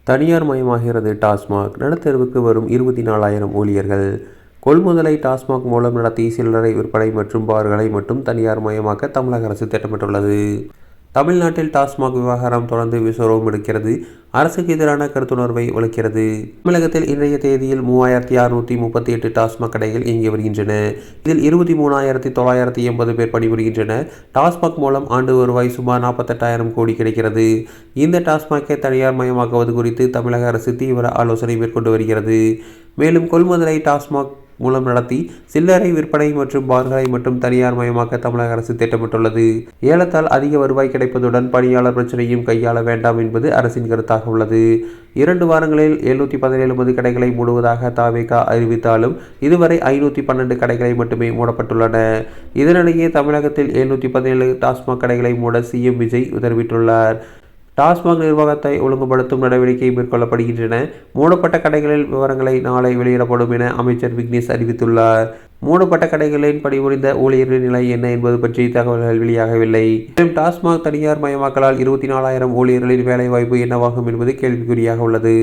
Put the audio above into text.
தனியார் மயமாகிறது டாஸ்மாக். நடுத்தெருவுக்கு வரும் 24,000 ஊழியர்கள். கொள்முதலை டாஸ்மாக் மூலம் நடத்தி சில்லறை விற்பனை மற்றும் பார்களை மட்டும் தனியார் மயமாக்க தமிழக அரசு திட்டமிட்டுள்ளது. தமிழ்நாட்டில் டாஸ்மாக் விவகாரம் தொடர்ந்து விஸ்வரூபம் எடுக்கிறது. அரசுக்கு எதிரான கருத்துணர்வை வலுக்கிறது. தமிழகத்தில் இன்றைய தேதியில் 3638 டாஸ்மாக் கடைகள் இயங்கி வருகின்றன. இதில் 23,980 பேர் பணிபுரிகின்றனர். டாஸ்மாக் மூலம் ஆண்டு வருவாய் சுமார் 48,000 கோடி கிடைக்கிறது. இந்த டாஸ்மாகை தனியார் மயமாக்குவது குறித்து தமிழக அரசு தீவிர ஆலோசனை மேற்கொண்டு வருகிறது. மேலும் கொள்முதலை டாஸ்மாக் மூலம் நடத்தி சில்லறை விற்பனை மற்றும் பார்களை மட்டும் தனியார் மயமாக்க தமிழக அரசு திட்டமிட்டுள்ளது. ஏலத்தால் அதிக வருவாய் கிடைப்பதுடன் பணியாளர் பிரச்சனையும் கையாள வேண்டாம் என்பது அரசின் கருத்தாக உள்ளது. 2 வாரங்களில் 717 மதுக்கடைகளை மூடுவதாக தவேகா அறிவித்தாலும் இதுவரை 512 கடைகளை மட்டுமே மூடப்பட்டுள்ளன. இதனிடையே தமிழகத்தில் 717 டாஸ்மாக் கடைகளை மூட சிஎம் விஜய் உத்தரவிட்டுள்ளார். டாஸ்மாக் நிர்வாகத்தை ஒழுங்குபடுத்தும் நடவடிக்கை மேற்கொள்ளப்படுகின்றன. மூடப்பட்ட கடைகளில் விவரங்களை நாளை வெளியிடப்படும் என அமைச்சர் விக்னேஷ் அறிவித்துள்ளார். மூடப்பட்ட கடைகளில் பணிபுரிந்த ஊழியர்களின் நிலை என்ன என்பது பற்றி தகவல்கள் வெளியாகவில்லை. மேலும் டாஸ்மாக் தனியார் மயமாக்கலால் 24,000 ஊழியர்களின் வேலைவாய்ப்பு என்னவாகும் என்பது கேள்விக்குறியாக உள்ளது.